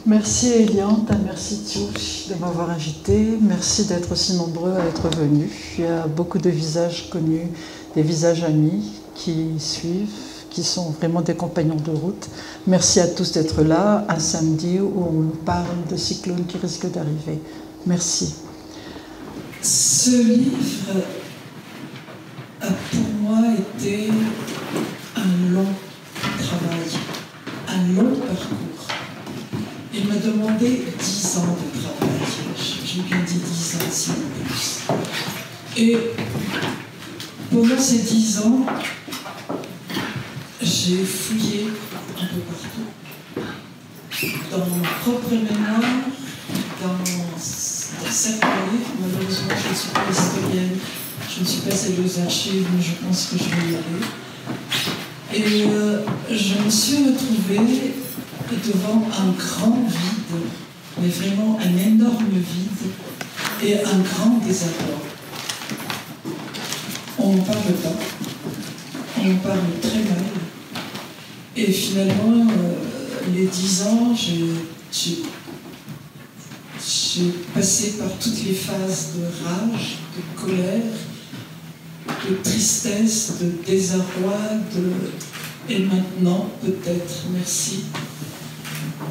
Merci Eliante, merci Tiouch de m'avoir invité. Merci d'être aussi nombreux à être venus. Il y a beaucoup de visages connus, des visages amis qui suivent, qui sont vraiment des compagnons de route. Merci à tous d'être là, un samedi où on nous parle de cyclones qui risquent d'arriver. Merci. Ce livre a pour moi été un long travail, un long parcours. Il m'a demandé 10 ans de travail. J'ai bien dit 10 ans, sinon plus. Et pendant ces 10 ans, j'ai fouillé un peu partout. Dans ma propre mémoire, dans certains livres, malheureusement, je ne suis pas historienne, je ne suis pas allée aux archives, mais je pense que je vais y aller. Et je me suis retrouvée devant un grand vide, mais vraiment un énorme vide et un grand désarroi. On n'en parle pas, on en parle très mal. Et finalement, les 10 ans, j'ai passé par toutes les phases de rage, de colère, de tristesse, de désarroi, et maintenant, peut-être, merci,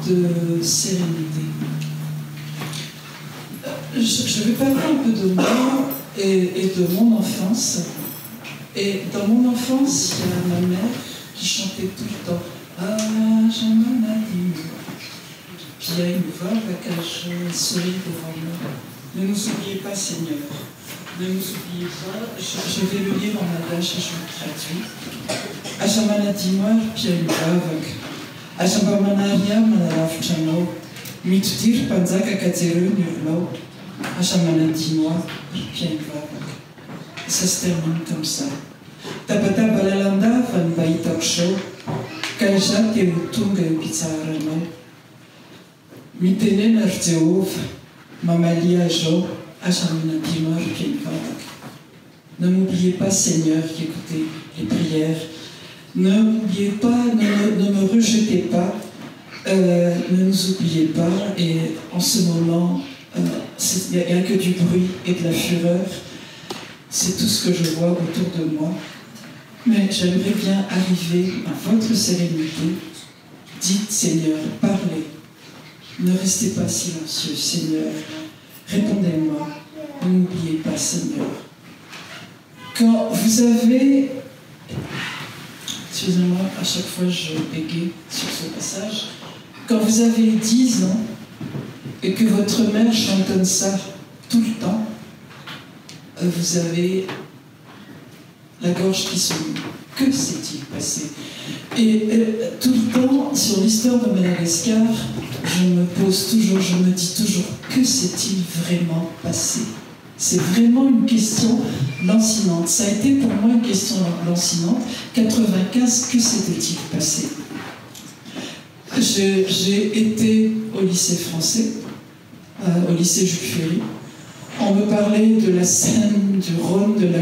de sérénité. Je vais parler un peu de moi et de mon enfance. Et dans mon enfance, il y a ma mère qui chantait tout le temps « Ah, j'en ai dit ». Puis il y a une voix avec un sourire devant moi. « Ne nous oubliez pas, Seigneur. Ne nous oubliez pas. » Je vais le lire en malgache et je vous traduis. « Achamana Timor, puis il y a une voix avec « Achamamanaria manarafchano, mitutir panzaka kateru nurlo, Achamana Timor, puis il y a une voix avec. » Ça se termine comme ça. Tapata balalanda van baitaksho, kalja te utunga pizarano. Mitenen arteov, mamalia jo, achamina timor pienvadak. Ne m'oubliez pas, Seigneur, qui écoutez les prières. Ne m'oubliez pas, ne me rejetez pas, ne nous oubliez pas. Et en ce moment, il n'y a que du bruit et de la fureur. C'est tout ce que je vois autour de moi. Mais j'aimerais bien arriver à votre sérénité. Dites, Seigneur, parlez. Ne restez pas silencieux, Seigneur. Répondez-moi. Ne m'oubliez pas, Seigneur. Quand vous avez... Excusez-moi, à chaque fois je bégaye sur ce passage. Quand vous avez 10 ans et que votre mère chantonne ça tout le temps, vous avez la gorge qui se noue. Que s'est-il passé? Et tout le temps, sur l'histoire de Madagascar, je me dis toujours, que s'est-il vraiment passé? C'est vraiment une question lancinante. Ça a été pour moi une question lancinante. 95, que s'était-il passé? J'ai été au lycée français, au lycée Jules Ferry. On me parlait de la Seine, du Rhône, de la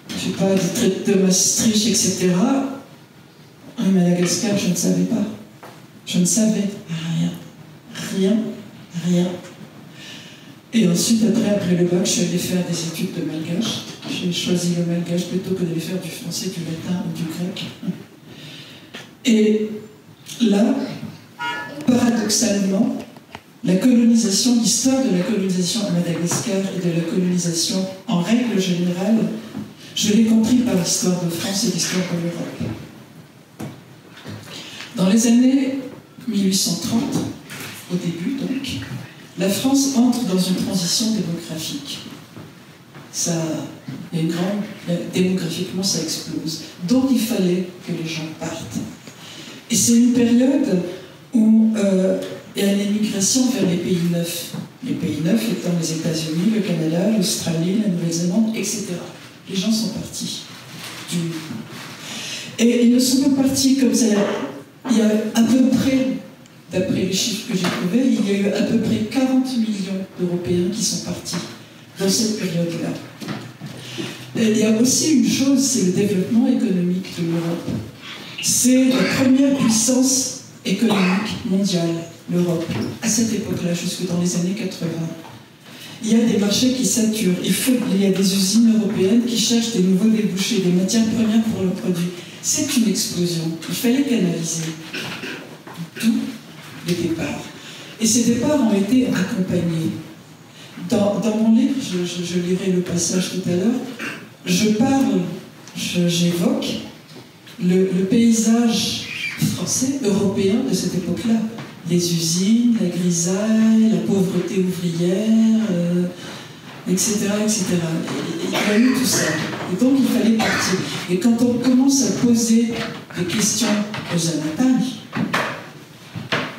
je sais pas, du traité de Maastricht, etc. À Madagascar, je ne savais pas. Je ne savais rien. Rien, rien. Et ensuite, après le bac, je suis allée faire des études de malgache. J'ai choisi le malgache plutôt que d'aller faire du français, du latin ou du grec. Et là, paradoxalement, la colonisation, l'histoire de la colonisation à Madagascar et de la colonisation en règle générale, je l'ai compris par l'histoire de France et l'histoire de l'Europe. Dans les années 1830, au début donc, la France entre dans une transition démographique. Démographiquement, ça explose. Donc il fallait que les gens partent. Et c'est une période où il y a une émigration vers les pays neufs. Les pays neufs étant les États-Unis, le Canada, l'Australie, la Nouvelle-Zélande, etc. Les gens sont partis. Et ils ne sont pas partis comme ça. Il y a à peu près, d'après les chiffres que j'ai trouvés, il y a eu à peu près 40 millions d'Européens qui sont partis dans cette période-là. Il y a aussi une chose, c'est le développement économique de l'Europe. C'est la première puissance économique mondiale. l'Europe, à cette époque-là, jusque dans les années 80. Il y a des marchés qui saturent, il y a des usines européennes qui cherchent des nouveaux débouchés, des matières premières pour leurs produits. C'est une explosion, il fallait canaliser. D'où les départs. Et ces départs ont été accompagnés. Dans mon livre, je lirai le passage tout à l'heure, j'évoque le paysage français, européen de cette époque-là. Les usines, la grisaille, la pauvreté ouvrière, etc., etc. Il y a eu tout ça. Et donc il fallait partir. Et quand on commence à poser des questions aux Janatans,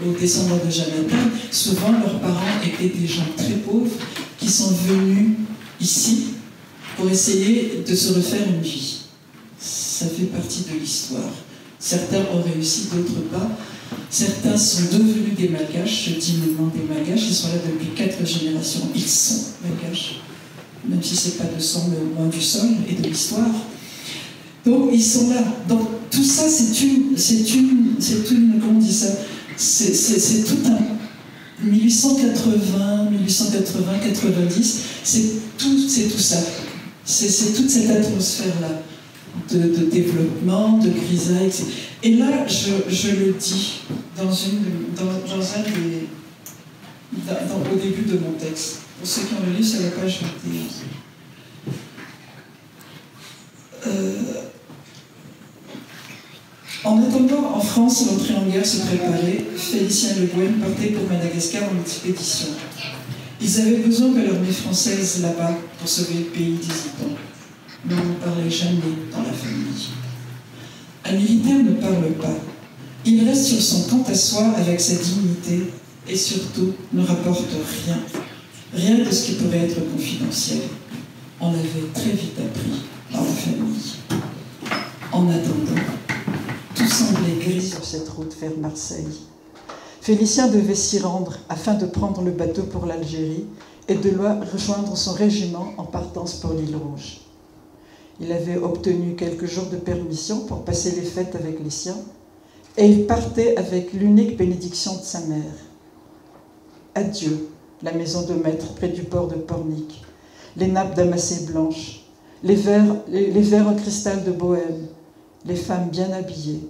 aux descendants de Janatans, souvent leurs parents étaient des gens très pauvres qui sont venus ici pour essayer de se refaire une vie. Ça fait partie de l'histoire. Certains ont réussi, d'autres pas. Certains sont devenus des Malgaches, je dis maintenant des Malgaches, ils sont là depuis 4 générations, ils sont Malgaches, même si ce n'est pas de sang, mais au moins du sol et de l'histoire. Donc ils sont là. Donc tout ça, c'est une comment on dit ça, c'est tout un 1880, 90, c'est tout ça. C'est toute cette atmosphère-là de développement, de grisaille, etc. Et là, je le dis au début de mon texte. Pour ceux qui ont le livre, c'est la page 21. En attendant, en France, l'entrée en guerre se préparait. Félicien Le Guen partait pour Madagascar en expédition. Ils avaient besoin de l'armée française là-bas pour sauver le pays des Itons. Mais on ne parlait jamais dans la famille. Un militaire ne parle pas. Il reste sur son camp à soi avec sa dignité et surtout ne rapporte rien. Rien de ce qui pourrait être confidentiel. On avait très vite appris dans la famille. En attendant, tout semblait gris sur cette route vers Marseille. Félicien devait s'y rendre afin de prendre le bateau pour l'Algérie et de rejoindre son régiment en partance pour l'île Rouge. Il avait obtenu quelques jours de permission pour passer les fêtes avec les siens, et il partait avec l'unique bénédiction de sa mère. Adieu, la maison de maître près du port de Pornic, les nappes damassées blanches, les verres en cristal de Bohême, les femmes bien habillées,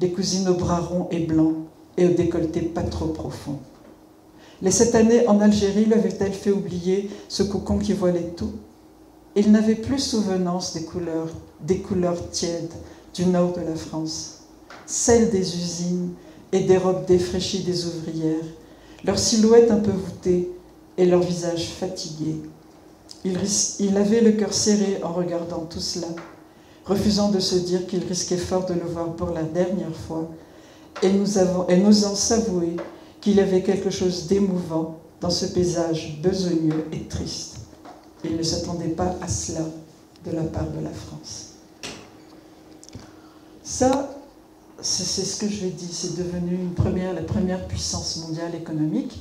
les cousines aux bras ronds et blancs et au décolleté pas trop profond. Les 7 années en Algérie lui avaient-elles fait oublier ce cocon qui voilait tout? Il n'avait plus souvenance des couleurs tièdes du nord de la France, celles des usines et des robes défraîchies des ouvrières, leurs silhouettes un peu voûtées et leurs visages fatigués. Il avait le cœur serré en regardant tout cela, refusant de se dire qu'il risquait fort de le voir pour la dernière fois, et n'osant s'avouer qu'il y avait quelque chose d'émouvant dans ce paysage besogneux et triste. Il ne s'attendait pas à cela de la part de la France. Ça, c'est ce que je l'ai dit, c'est devenu la première puissance mondiale économique.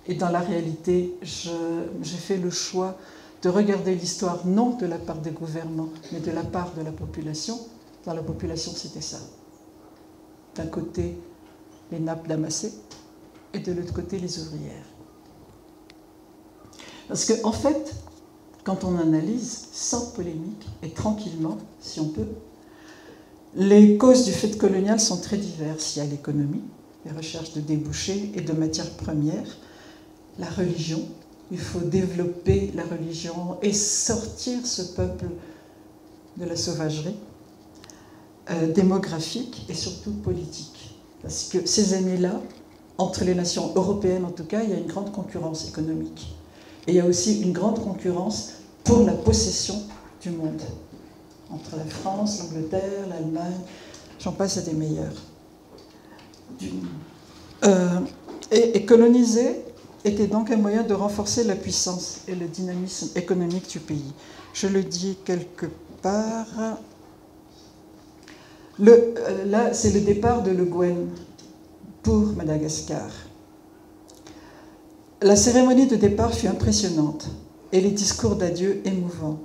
Et dans la réalité, j'ai fait le choix de regarder l'histoire non de la part des gouvernements, mais de la part de la population. Dans la population, c'était ça. D'un côté, les nappes damassées, et de l'autre côté, les ouvrières. Parce qu'en fait, quand on analyse, sans polémique et tranquillement, si on peut, les causes du fait colonial sont très diverses. Il y a l'économie, les recherches de débouchés et de matières premières, la religion. Il faut développer la religion et sortir ce peuple de la sauvagerie, démographique et surtout politique. Parce que ces années-là, entre les nations européennes en tout cas, il y a une grande concurrence économique. Et il y a aussi une grande concurrence pour la possession du monde, entre la France, l'Angleterre, l'Allemagne, j'en passe à des meilleurs. Et coloniser était donc un moyen de renforcer la puissance et le dynamisme économique du pays. Je le dis quelque part. Là, c'est le départ de Le Guen pour Madagascar. La cérémonie de départ fut impressionnante et les discours d'adieu émouvants.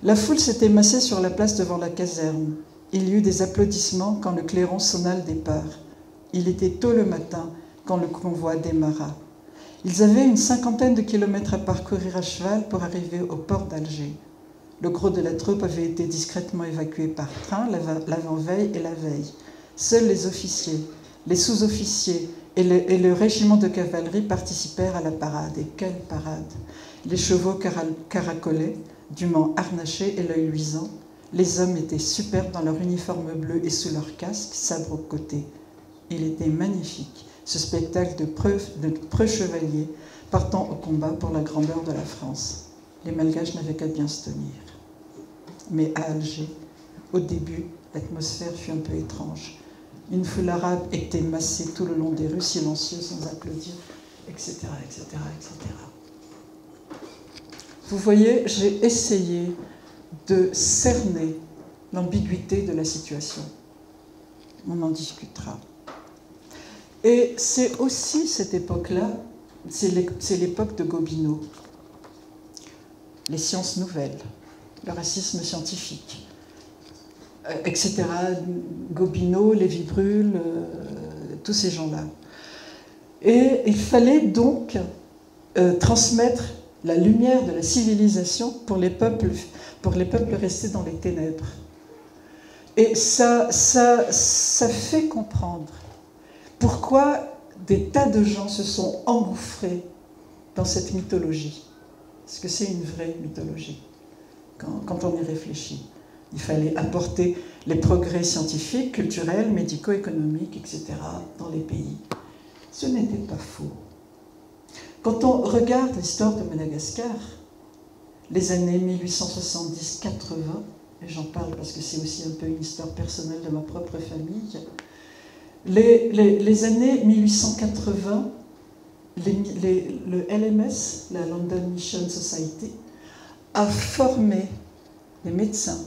La foule s'était massée sur la place devant la caserne. Il y eut des applaudissements quand le clairon sonna le départ. Il était tôt le matin quand le convoi démarra. Ils avaient une 50aine de kilomètres à parcourir à cheval pour arriver au port d'Alger. Le gros de la troupe avait été discrètement évacué par train l'avant-veille et la veille. Seuls les officiers, les sous-officiers et le régiment de cavalerie participèrent à la parade. Et quelle parade! Les chevaux caracolaient, dûment harnachés et l'œil luisant. Les hommes étaient superbes dans leur uniforme bleu et sous leur casque, sabre au côté. Il était magnifique, ce spectacle de preux chevaliers partant au combat pour la grandeur de la France. Les Malgaches n'avaient qu'à bien se tenir. Mais à Alger, au début, l'atmosphère fut un peu étrange. Une foule arabe était massée tout le long des rues, silencieuse, sans applaudir, etc., etc., etc. Vous voyez, j'ai essayé de cerner l'ambiguïté de la situation. On en discutera. Et c'est aussi cette époque-là, c'est l'époque de Gobineau. Les sciences nouvelles, le racisme scientifique, etc. Gobineau, Lévi-Brul, tous ces gens-là. Et il fallait donc transmettre la lumière de la civilisation pour les peuples restés dans les ténèbres. Et ça fait comprendre pourquoi des tas de gens se sont engouffrés dans cette mythologie. Parce que c'est une vraie mythologie, quand on y réfléchit. Il fallait apporter les progrès scientifiques, culturels, médicaux, économiques, etc. dans les pays. Ce n'était pas faux. Quand on regarde l'histoire de Madagascar, les années 1870-80, et j'en parle parce que c'est aussi un peu une histoire personnelle de ma propre famille, les années 1880, le LMS, la London Mission Society, a formé des médecins,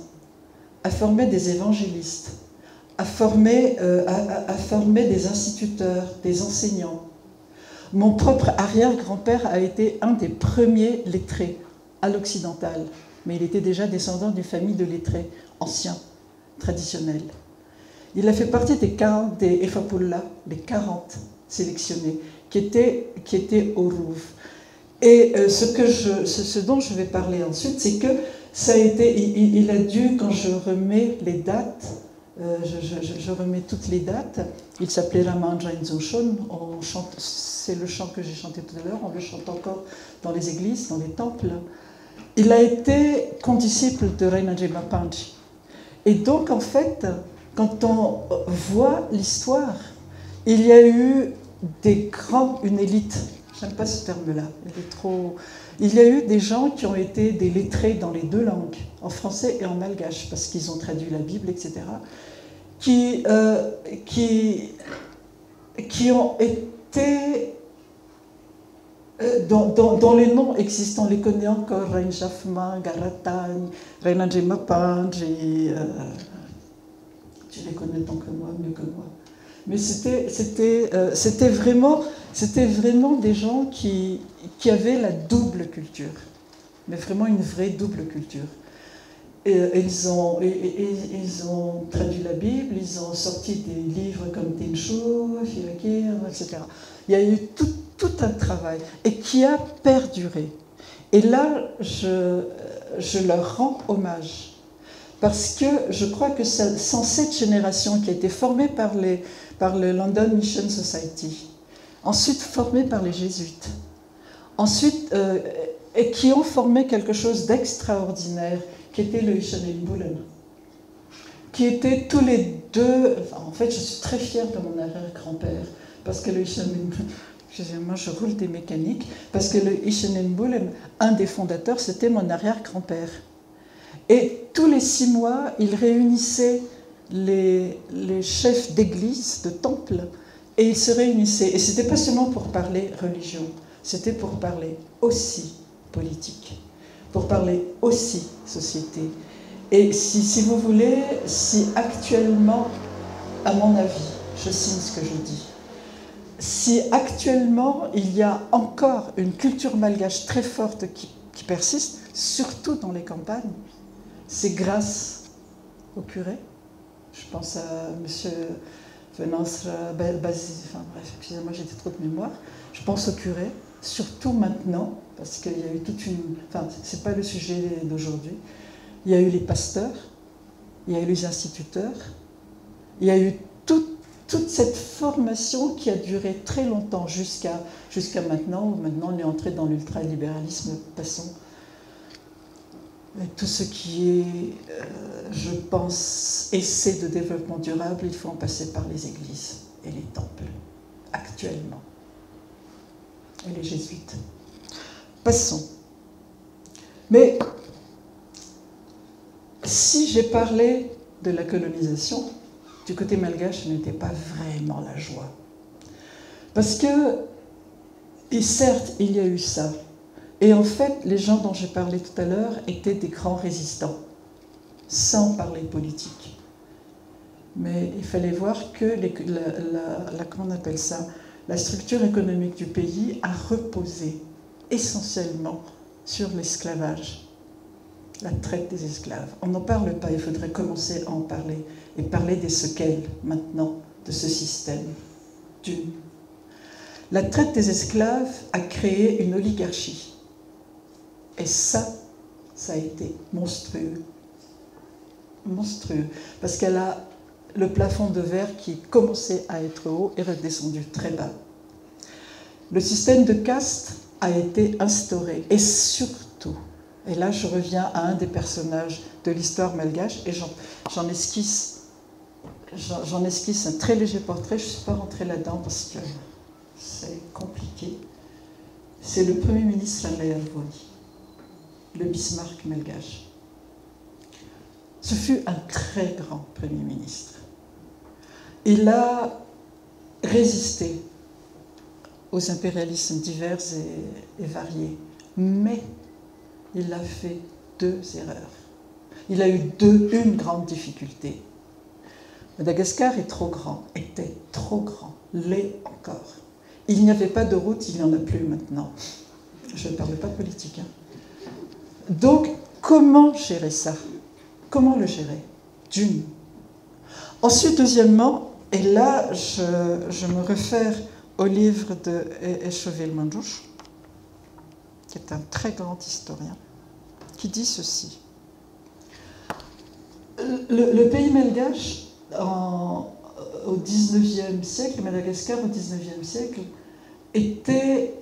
a formé des évangélistes, a formé des instituteurs, des enseignants. Mon propre arrière-grand-père a été un des premiers lettrés à l'occidental, mais il était déjà descendant d'une famille de lettrés anciens, traditionnels. Il a fait partie des Efapullah, les 40 sélectionnés, qui étaient au Rouv. Et ce dont je vais parler ensuite, c'est que ça a été, il a dû, quand je remets les dates, je remets toutes les dates, il s'appelait Ramanja Nzoshon, c'est le chant que j'ai chanté tout à l'heure, on le chante encore dans les églises, dans les temples. Il a été condisciple de Reinhard Mapanji. Et donc, en fait, quand on voit l'histoire, il y a eu une élite, j'aime pas ce terme-là, il y a eu des gens qui ont été des lettrés dans les deux langues, en français et en malgache, parce qu'ils ont traduit la Bible, etc., qui ont été, dont les noms existent, on les connaît encore, Rein Jaffman, Garatang, Reinhard Mapanji, tu les connais tant que moi, mieux que moi. Mais c'était vraiment des gens qui avaient la double culture, mais vraiment une vraie double culture. Et ils ont traduit la Bible, ils ont sorti des livres comme Tinshu, Firakir, etc. Il y a eu tout un travail, et qui a perduré. Et là, je leur rends hommage. Parce que je crois que sans cette génération qui a été formée par le London Mission Society, ensuite formée par les jésuites, ensuite, et qui ont formé quelque chose d'extraordinaire, qui était le Ishanenbulen, qui étaient tous les deux, en fait je suis très fière de mon arrière-grand-père, parce que le Ishanenbulen, excusez-moi, je roule des mécaniques, parce que le Ishanenbulen, un des fondateurs, c'était mon arrière-grand-père. Et tous les 6 mois, il réunissait les chefs d'église, de temple, et ils se réunissaient. Et ce n'était pas seulement pour parler religion, c'était pour parler aussi politique, pour parler aussi société. Et si vous voulez, si actuellement, à mon avis, je signe ce que je dis, si actuellement il y a encore une culture malgache très forte qui persiste, surtout dans les campagnes, c'est grâce au curé. Je pense à M. bref, excusez-moi, j'ai trop de mémoire. Je pense au curé, surtout maintenant, parce qu'il y a eu toute une... Enfin, c'est pas le sujet d'aujourd'hui. Il y a eu les pasteurs, il y a eu les instituteurs, il y a eu toute cette formation qui a duré très longtemps, jusqu'à maintenant, où maintenant on est entré dans l'ultralibéralisme, passons. Mais tout ce qui est, je pense, essai de développement durable, il faut en passer par les églises et les temples, actuellement. Et les jésuites. Passons. Mais si j'ai parlé de la colonisation, du côté malgache, ce n'était pas vraiment la joie. Parce que, et certes, il y a eu ça. Et en fait, les gens dont j'ai parlé tout à l'heure étaient des grands résistants, sans parler politique. Mais il fallait voir que comment on appelle ça, la structure économique du pays a reposé essentiellement sur l'esclavage, la traite des esclaves. On n'en parle pas, il faudrait commencer à en parler, et parler des séquelles maintenant de ce système. La traite des esclaves a créé une oligarchie. Et ça a été monstrueux. Monstrueux. Parce qu'elle a le plafond de verre qui commençait à être haut et redescendu très bas. Le système de caste a été instauré. Et surtout, et là je reviens à un des personnages de l'histoire malgache, et j'en esquisse un très léger portrait, je ne suis pas rentrée là-dedans parce que c'est compliqué. C'est le premier ministre Lalayalvoni, le Bismarck malgache. Ce fut un très grand Premier ministre. Il a résisté aux impérialismes divers et variés, mais il a fait 2 erreurs. Il a eu une grande difficulté. Madagascar était trop grand, l'est encore. Il n'y avait pas de route, il n'y en a plus maintenant. Je ne parle pas de politique. Donc, comment gérer ça? Comment le gérer? D'une. Ensuite, deuxièmement, et là, je me réfère au livre de Eshowil Mandjouch, qui est un très grand historien, qui dit ceci. Le pays malgache, au XIXe siècle, Madagascar au XIXe siècle, était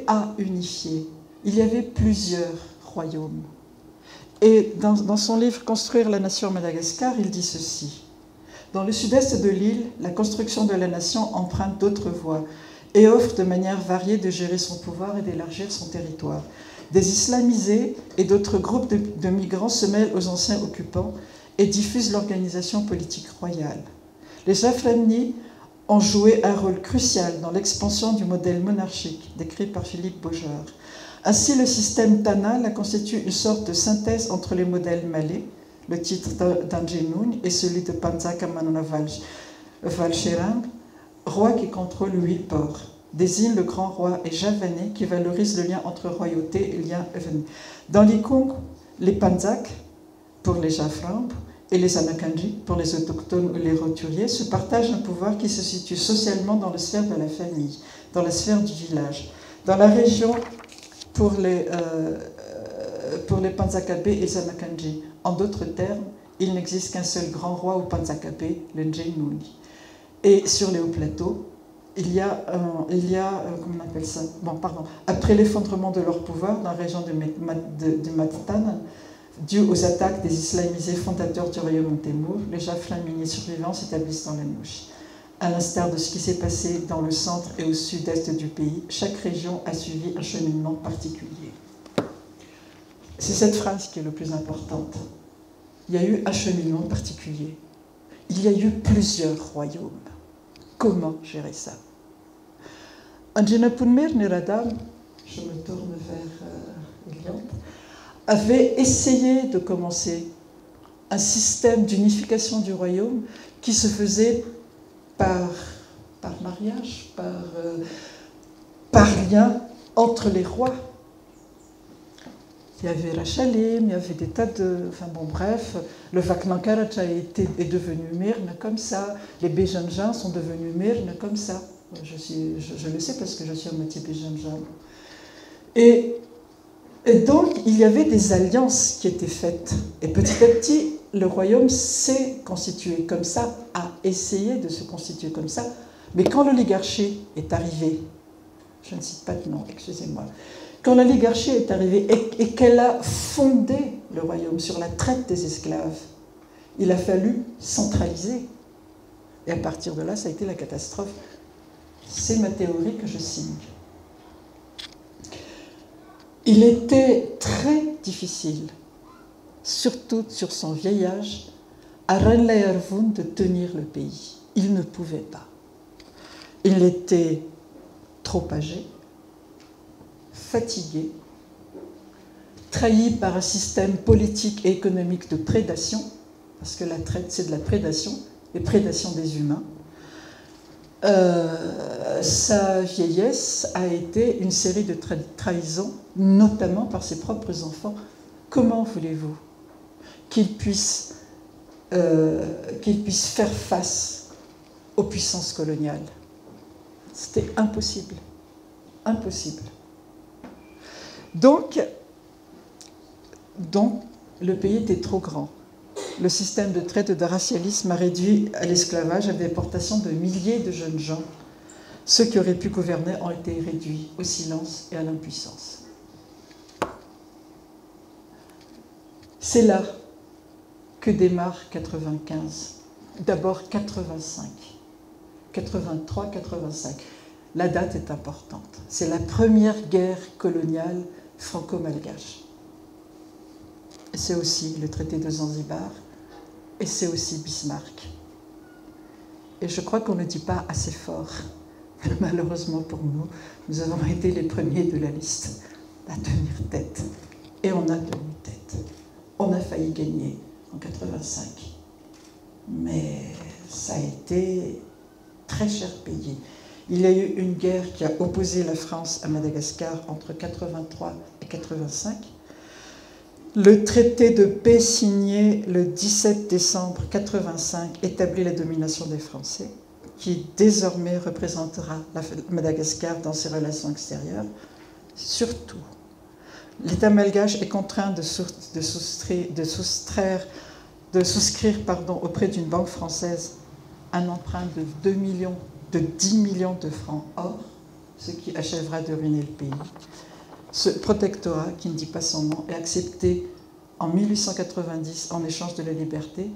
à unifier. Il y avait plusieurs royaumes. Et dans son livre « Construire la nation Madagascar », il dit ceci. Dans le sud-est de l'île, la construction de la nation emprunte d'autres voies et offre de manière variée de gérer son pouvoir et d'élargir son territoire. Des islamisés et d'autres groupes de migrants se mêlent aux anciens occupants et diffusent l'organisation politique royale. Les Jaflamni ont joué un rôle crucial dans l'expansion du modèle monarchique décrit par Philippe Beaujard. Ainsi, le système Tanal constitue une sorte de synthèse entre les modèles malais, le titre d'Anjenoun, et celui de Panzaka Manona Valcherang, roi qui contrôle 8 ports, désigne le grand roi et javanais qui valorise le lien entre royauté et lien évènement. Dans l'Ikung, les Panzak, pour les Jaframb, et les Anakanji, pour les autochtones ou les roturiers, se partagent un pouvoir qui se situe socialement dans la sphère de la famille, dans la sphère du village. Dans la région, pour les Panzakapé et les Anakanji. En d'autres termes, il n'existe qu'un seul grand roi au Panzakapé, le Njenuni. Et sur les hauts plateaux, il y a comment on appelle ça? Bon, pardon. Après l'effondrement de leur pouvoir dans la région de Matitan, dû aux attaques des islamisés fondateurs du royaume Temur, les Jaflamini survivants s'établissent dans la Nouche. À l'instar de ce qui s'est passé dans le centre et au sud-est du pays, chaque région a suivi un cheminement particulier. C'est cette phrase qui est le plus importante. Il y a eu un cheminement particulier. Il y a eu plusieurs royaumes. Comment gérer ça? Anjanapunmer Neradam, je me tourne vers Eliane, avait essayé de commencer un système d'unification du royaume qui se faisait par mariage, par lien entre les rois. Il y avait Rachalim, il y avait des tas de... Enfin bon, bref, le Vaknankaracha est devenu Myrne comme ça, les Béjanjans sont devenus Myrne comme ça. Je le sais parce que je suis à moitié Béjanjan. Et donc, il y avait des alliances qui étaient faites. Et petit à petit, le royaume s'est constitué comme ça, a essayé de se constituer comme ça. Mais quand l'oligarchie est arrivée, je ne cite pas de nom, excusez-moi, quand l'oligarchie est arrivée et qu'elle a fondé le royaume sur la traite des esclaves, il a fallu centraliser. Et à partir de là, ça a été la catastrophe. C'est ma théorie que je signe. Il était très difficile, surtout sur son vieil âge, à Ranlaervoun de tenir le pays. Il ne pouvait pas. Il était trop âgé, fatigué, trahi par un système politique et économique de prédation, parce que la traite, c'est de la prédation, et prédation des humains. Sa vieillesse a été une série de trahisons, notamment par ses propres enfants. Comment voulez-vous qu'il puisse faire face aux puissances coloniales? C'était impossible. Impossible. Donc, le pays était trop grand. Le système de traite et de racialisme a réduit à l'esclavage, à la déportation de milliers de jeunes gens. Ceux qui auraient pu gouverner ont été réduits au silence et à l'impuissance. C'est là que démarre 95. D'abord 85. 83, 85. La date est importante. C'est la première guerre coloniale franco-malgache. C'est aussi le traité de Zanzibar et c'est aussi Bismarck. Et je crois qu'on ne dit pas assez fort. Malheureusement pour nous, nous avons été les premiers de la liste à tenir tête. Et on a tenu tête. On a failli gagner en 85. Mais ça a été très cher payé. Il y a eu une guerre qui a opposé la France à Madagascar entre 83 et 85. Le traité de paix signé le 17 décembre 85 établit la domination des Français, qui désormais représentera Madagascar dans ses relations extérieures. Surtout, l'État malgache est contraint de souscrire auprès d'une banque française un emprunt de 10 millions de francs or, ce qui achèvera de ruiner le pays. Ce protectorat, qui ne dit pas son nom, est accepté en 1890 en échange de la liberté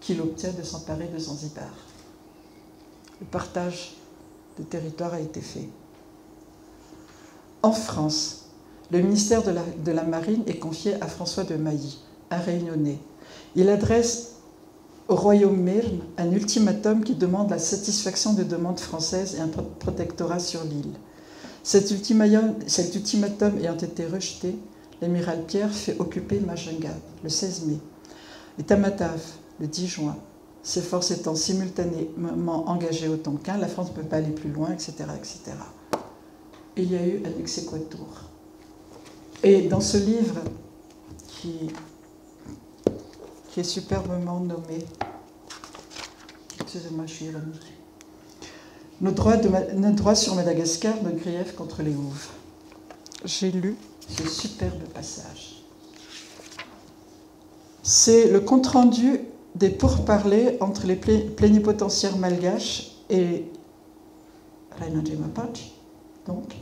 qu'il obtient de s'emparer de Zanzibar. Le partage de territoire a été fait. En France, le ministère de la Marine est confié à François de Mailly, un Réunionnais. Il adresse au royaume Myrne un ultimatum qui demande la satisfaction des demandes françaises et un protectorat sur l'île. Cet ultimatum ayant été rejeté, l'amiral Pierre fait occuper Majunga le 16 mai et Tamatave le 10 juin. Ses forces étant simultanément engagées au Tonkin, la France ne peut pas aller plus loin, etc., etc. Et il y a eu un exéquatur. Et dans ce livre, qui est superbement nommé, excusez-moi, je suis ironique, nos droits sur Madagascar, nos griefs contre les Houves. J'ai lu ce superbe passage. C'est le compte-rendu des pourparlers entre les plénipotentiaires malgaches et Rainandjimapatch, donc,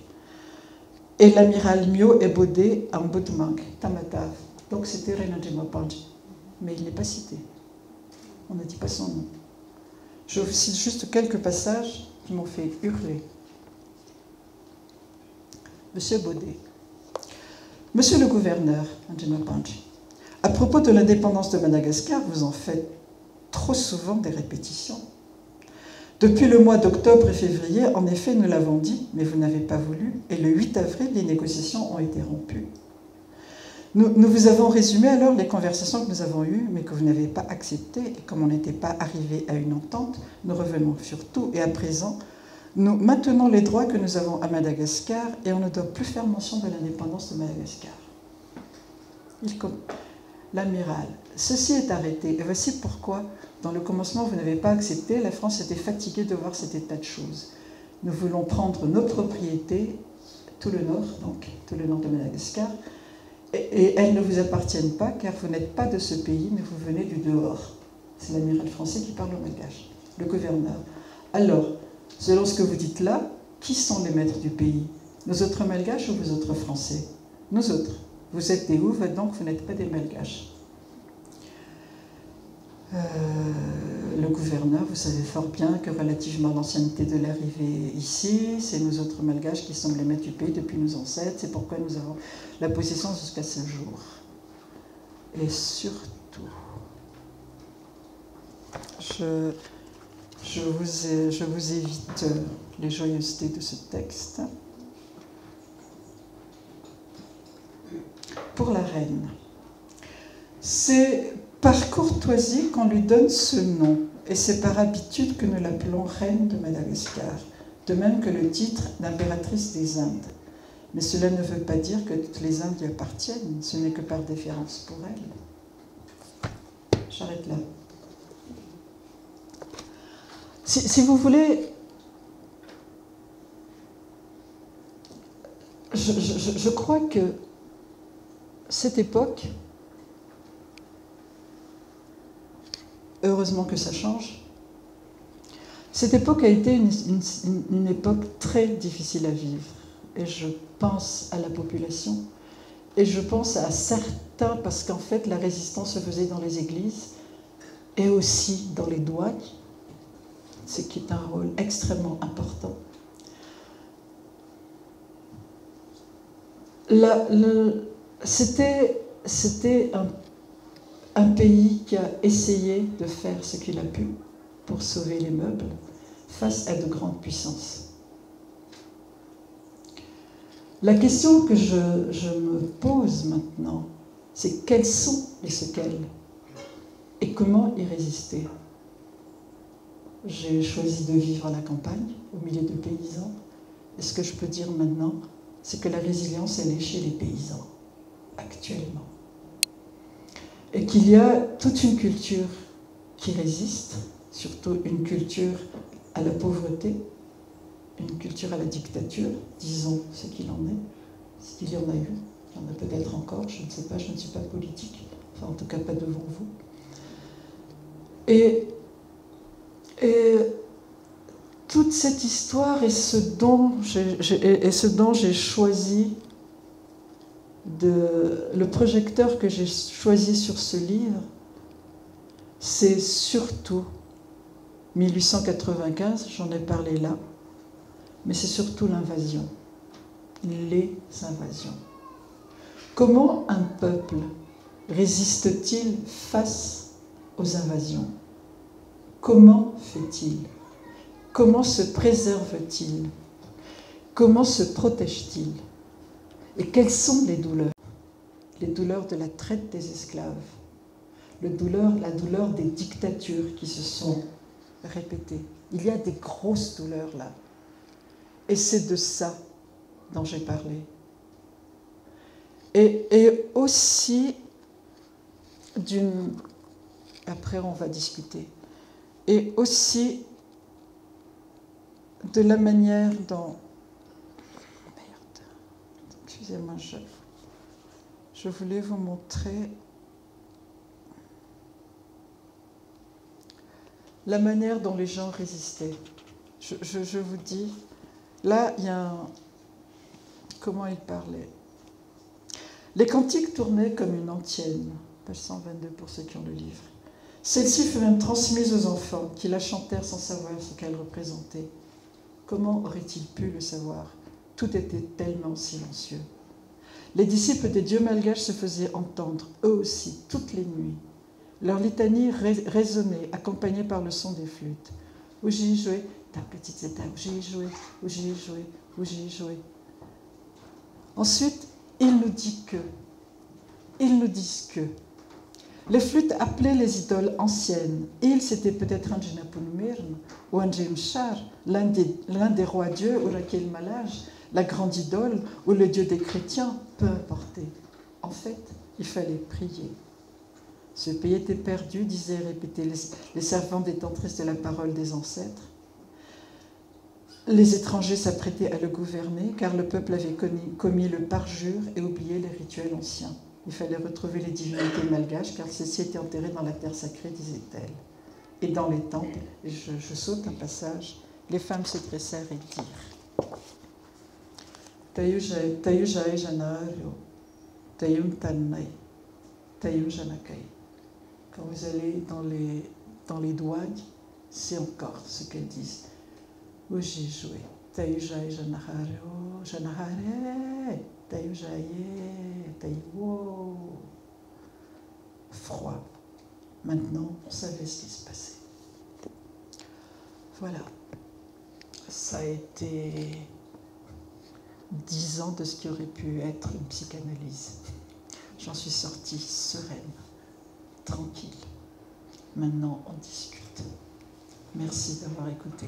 et l'amiral Mio et Baudet en Boutmank, Tamatave. Donc c'était Rainandjimapatch, mais il n'est pas cité. On ne dit pas son nom. Je vous cite juste quelques passages qui m'ont fait hurler. Monsieur Baudet. Monsieur le gouverneur, à propos de l'indépendance de Madagascar, vous en faites trop souvent des répétitions. Depuis le mois d'octobre et février, en effet, nous l'avons dit, mais vous n'avez pas voulu, et le 8 avril, les négociations ont été rompues. Nous vous avons résumé alors les conversations que nous avons eues, mais que vous n'avez pas acceptées, et comme on n'était pas arrivé à une entente, nous revenons sur tout, et à présent, nous maintenons les droits que nous avons à Madagascar, et on ne doit plus faire mention de l'indépendance de Madagascar. L'amiral. Ceci est arrêté. Et voici pourquoi, dans le commencement, vous n'avez pas accepté. La France était fatiguée de voir cet état de choses. Nous voulons prendre nos propriétés, tout le nord, donc tout le nord de Madagascar, et elles ne vous appartiennent pas, car vous n'êtes pas de ce pays, mais vous venez du dehors. C'est l'amiral français qui parle au malgache, le gouverneur. Alors, selon ce que vous dites là, qui sont les maîtres du pays? Nous autres malgaches ou vous autres français? Nous autres. Vous êtes des oufs, donc vous n'êtes pas des malgaches. Le gouverneur, vous savez fort bien que relativement à l'ancienneté de l'arrivée ici, c'est nous autres malgaches qui sommes les maîtres du pays depuis nos ancêtres, c'est pourquoi nous avons la possession jusqu'à ce jour. Et surtout, je vous évite les joyeusetés de ce texte. Pour la reine, c'est par courtoisie qu'on lui donne ce nom, et c'est par habitude que nous l'appelons reine de Madagascar, de même que le titre d'impératrice des Indes. Mais cela ne veut pas dire que toutes les Indes lui appartiennent, ce n'est que par déférence pour elle. J'arrête là. Si vous voulez, je crois que cette époque, heureusement que ça change, cette époque a été une époque très difficile à vivre. Et je pense à la population, et je pense à certains, parce qu'en fait la résistance se faisait dans les églises, et aussi dans les douanes, ce qui est un rôle extrêmement important. C'était un pays qui a essayé de faire ce qu'il a pu pour sauver les meubles face à de grandes puissances. La question que je me pose maintenant, c'est quels sont les séquelles et comment y résister. J'ai choisi de vivre à la campagne, au milieu de paysans. Et ce que je peux dire maintenant, c'est que la résilience, elle est chez les paysans, actuellement. Et qu'il y a toute une culture qui résiste, surtout une culture à la pauvreté, une culture à la dictature, disons ce qu'il en est, ce qu'il y en a eu, il y en a peut-être encore, je ne sais pas, je ne suis pas politique, enfin en tout cas pas devant vous. Et toute cette histoire et ce dont j'ai choisi, le projecteur que j'ai choisi sur ce livre, c'est surtout 1895, j'en ai parlé là, mais c'est surtout l'invasion, les invasions. Comment un peuple résiste-t-il face aux invasions? Comment fait-il? Comment se préserve-t-il? Comment se protège-t-il? Et quelles sont les douleurs? Les douleurs de la traite des esclaves, la douleur des dictatures qui se sont répétées. Il y a des grosses douleurs là. Et c'est de ça dont j'ai parlé. Et aussi d'une... Après, on va discuter. Et aussi de la manière dont... Merde. Excusez-moi, je voulais vous montrer la manière dont les gens résistaient. Je vous dis, là, il y a un... Comment il parlait? Les cantiques tournaient comme une antienne, page 122 pour ceux qui ont le livre. Celle-ci fut même transmise aux enfants, qui la chantèrent sans savoir ce qu'elle représentait. Comment auraient-ils pu le savoir? Tout était tellement silencieux. Les disciples des dieux malgaches se faisaient entendre, eux aussi, toutes les nuits. Leur litanie résonnait, accompagnée par le son des flûtes. Où j'y ai joué, ta petite zeta, où j'y ai joué, où j'y ai joué, où j'y ai joué. Ensuite, ils nous disent que les flûtes appelaient les idoles anciennes. Ils, c'était peut-être un Jinapunumirn ou un Jimshar, l'un des rois dieux, ou Raquel Malage, la grande idole, ou le dieu des chrétiens, peu importe. En fait, il fallait prier. Ce pays était perdu, disaient et répétaient les servantes détentrices de la parole des ancêtres. Les étrangers s'apprêtaient à le gouverner, car le peuple avait commis le parjure et oublié les rituels anciens. Il fallait retrouver les divinités malgaches, car celles-ci étaient enterrées dans la terre sacrée, disait-elle. Et dans les temples, je saute un passage, les femmes se dressèrent et dirent Tayu Jai Janario, Tayum Tanai, Tayum Janakai. Quand vous allez dans les douanes, c'est encore ce qu'elles disent. Où j'ai joué. Tayu Jai Janario, Janahare, Tayu Jai, Tayu. Froid. Maintenant, on savait ce qui se passait. Voilà. Ça a été 10 ans de ce qui aurait pu être une psychanalyse. J'en suis sortie sereine, tranquille. Maintenant, on discute. Merci d'avoir écouté.